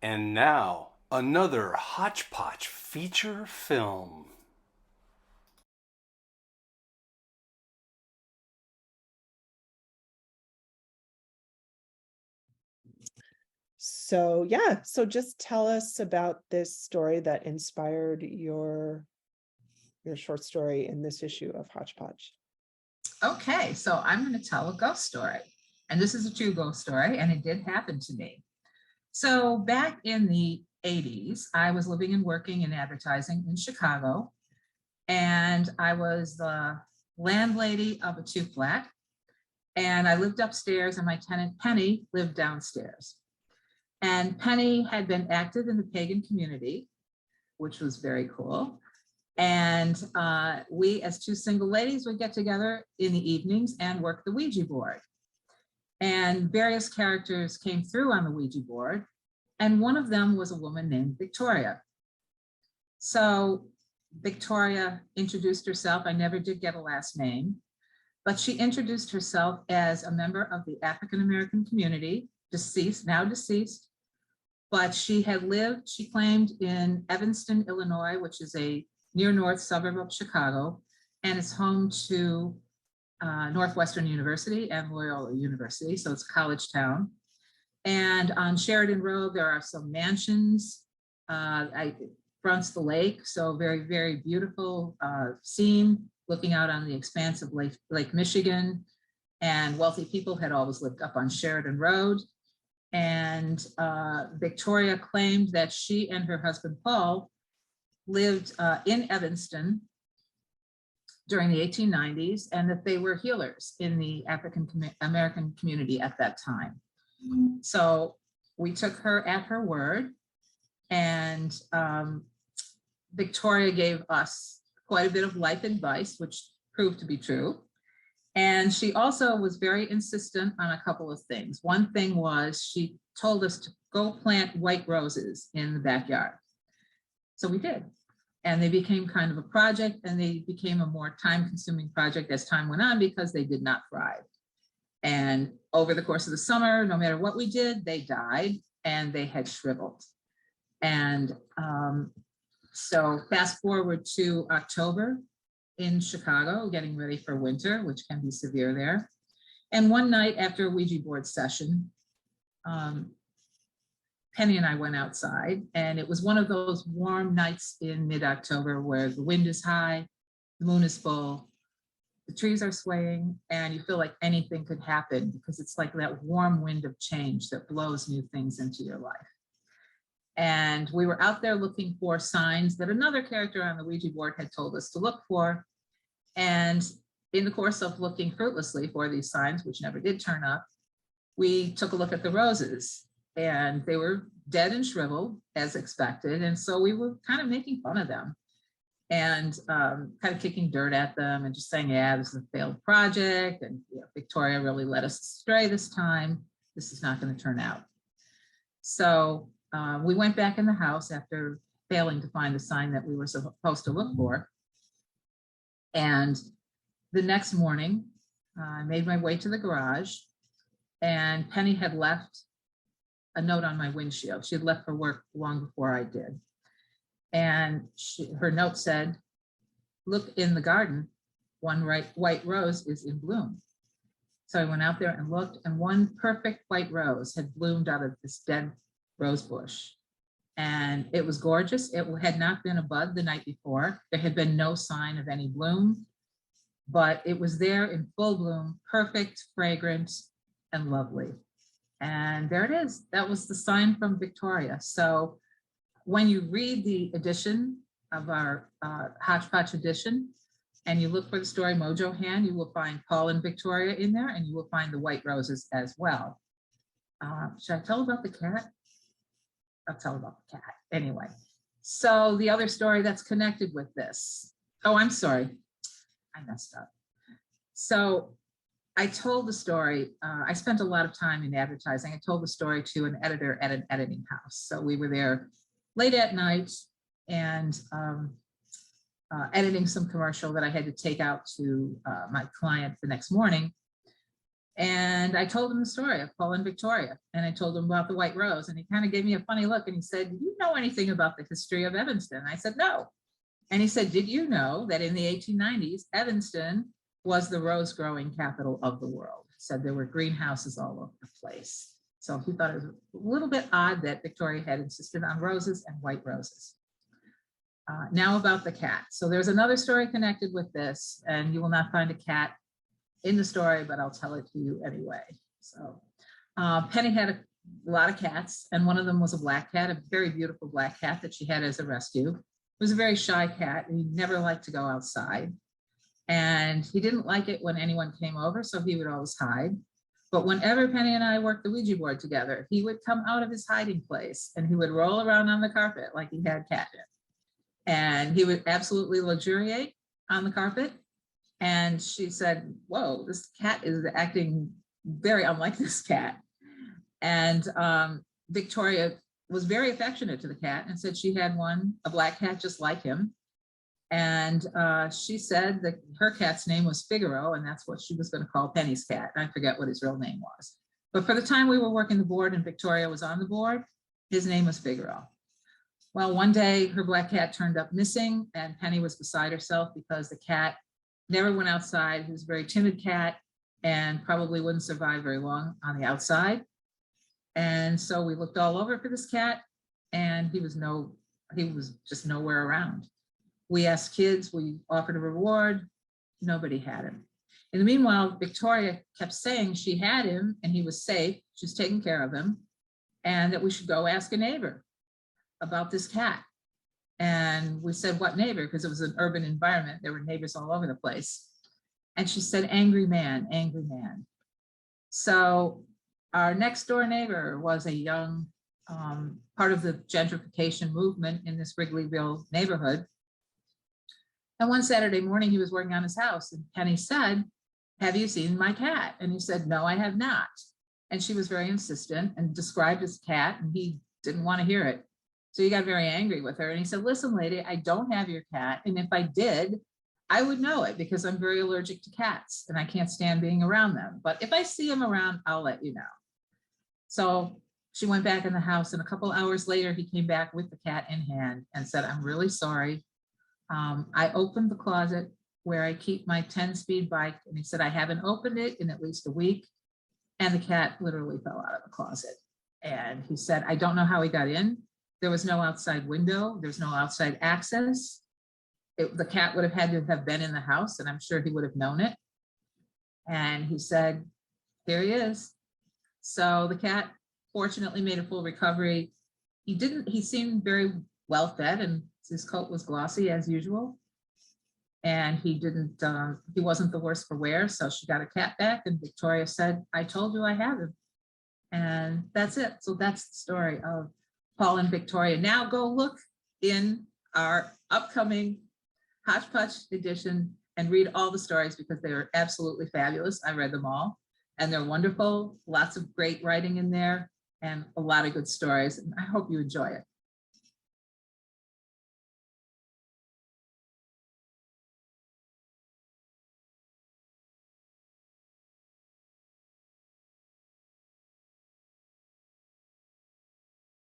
And now, another Hotch Potch feature film. So yeah, so just tell us about this story that inspired your short story in this issue of Hotch Potch. Okay, so I'm going to tell a ghost story. And this is a true ghost story, and it did happen to me. So back in the 80s, I was living and working in advertising in Chicago, and I was the landlady of a two-flat, and I lived upstairs, and my tenant Penny lived downstairs. And Penny had been active in the pagan community, which was very cool. And we, as two single ladies, would get together in the evenings and work the Ouija board. And various characters came through on the Ouija board. And one of them was a woman named Victoria. So Victoria introduced herself. I never did get a last name, but she introduced herself as a member of the African American community, now deceased, but she had lived, she claimed, in Evanston, Illinois, which is a near north suburb of Chicago, and it's home to Northwestern University and Loyola University, so it's a college town. And on Sheridan Road, there are some mansions. Fronts the lake, so very, very beautiful scene, looking out on the expanse of Lake Michigan. And wealthy people had always lived up on Sheridan Road. And Victoria claimed that she and her husband, Paul, lived in Evanston during the 1890s, and that they were healers in the African American community at that time. So we took her at her word, and Victoria gave us quite a bit of life advice, which proved to be true. And she also was very insistent on a couple of things. One thing was she told us to go plant white roses in the backyard. So we did. And they became kind of a project, and they became a more time-consuming project as time went on because they did not thrive. And over the course of the summer, no matter what we did, they died and they had shriveled. And so fast forward to October in Chicago, getting ready for winter, which can be severe there. And one night after a Ouija board session, Penny and I went outside, and it was one of those warm nights in mid-October where the wind is high, the moon is full, the trees are swaying, and you feel like anything could happen because it's like that warm wind of change that blows new things into your life. And we were out there looking for signs that another character on the Ouija board had told us to look for. And in the course of looking fruitlessly for these signs, which never did turn up, we took a look at the roses, and they were dead and shriveled as expected. And so we were kind of making fun of them and kind of kicking dirt at them and just saying, yeah, this is a failed project. And Victoria really led us astray this time. This is not going to turn out. So we went back in the house after failing to find the sign that we were supposed to look for. And the next morning, I made my way to the garage, and Penny had left a note on my windshield. She had left for work long before I did. And her note said, "Look in the garden, one white rose is in bloom." So I went out there and looked, and one perfect white rose had bloomed out of this dead rose bush. And it was gorgeous. It had not been a bud the night before. There had been no sign of any bloom, but it was there in full bloom, perfect, fragrant, and lovely. And there it is. That was the sign from Victoria. So when you read the edition of our Hotch Potch edition, and you look for the story Mojo Hand, you will find Paul and Victoria in there, and you will find the white roses as well. Should I tell about the cat? I'll tell about the cat anyway. So the other story that's connected with this. Oh, I'm sorry. I messed up. So I told the story. I spent a lot of time in advertising. I told the story to an editor at an editing house. So we were there late at night and editing some commercial that I had to take out to my client the next morning. And I told him the story of Paul and Victoria, and I told him about the white rose, and he kind of gave me a funny look, and he said, "Do you know anything about the history of Evanston?" I said, "No." And he said, "Did you know that in the 1890s, Evanston was the rose growing capital of the world?" He said there were greenhouses all over the place. So he thought it was a little bit odd that Victoria had insisted on roses and white roses. Now about the cat. So there's another story connected with this, and you will not find a cat in the story, but I'll tell it to you anyway. So Penny had a lot of cats, and one of them was a black cat, a very beautiful black cat that she had as a rescue. It was a very shy cat, and he never liked to go outside. And he didn't like it when anyone came over, so he would always hide. But whenever Penny and I worked the Ouija board together, he would come out of his hiding place and he would roll around on the carpet like he had catnip. And he would absolutely luxuriate on the carpet. And she said, "Whoa, this cat is acting very unlike this cat." And Victoria was very affectionate to the cat and said she had one, a black cat just like him. And she said that her cat's name was Figaro, and that's what she was going to call Penny's cat. And I forget what his real name was. But for the time we were working the board and Victoria was on the board, his name was Figaro. Well, one day her black cat turned up missing, and Penny was beside herself because the cat never went outside. He was a very timid cat and probably wouldn't survive very long on the outside. And so we looked all over for this cat, and he was just nowhere around. We asked kids, we offered a reward, nobody had him. In the meanwhile, Victoria kept saying she had him and he was safe, she was taking care of him, and that we should go ask a neighbor about this cat. And we said, "What neighbor?" Because it was an urban environment. There were neighbors all over the place. And she said, "Angry man, angry man." So our next door neighbor was a young part of the gentrification movement in this Wrigleyville neighborhood. And one Saturday morning, he was working on his house, and Penny said, "Have you seen my cat?" And he said, "No, I have not." And she was very insistent and described his cat, and he didn't want to hear it. So he got very angry with her, and he said, "Listen, lady, I don't have your cat, and if I did, I would know it because I'm very allergic to cats and I can't stand being around them. But if I see him around, I'll let you know." So she went back in the house, and a couple hours later, he came back with the cat in hand and said, "I'm really sorry. I opened the closet where I keep my 10-speed bike." And he said, "I haven't opened it in at least a week." And the cat literally fell out of the closet. And he said, "I don't know how he got in. There was no outside window. There's no outside access. The cat would have had to have been in the house, and I'm sure he would have known it." And he said, "Here he is." So the cat fortunately made a full recovery. He seemed very well fed, and his coat was glossy as usual. And he wasn't the worse for wear. So she got a cat back, and Victoria said, "I told you I have him." And that's it. So that's the story of Paul and Victoria. Now go look in our upcoming Hotch Potch edition and read all the stories because they are absolutely fabulous. I read them all and they're wonderful. Lots of great writing in there and a lot of good stories. And I hope you enjoy it.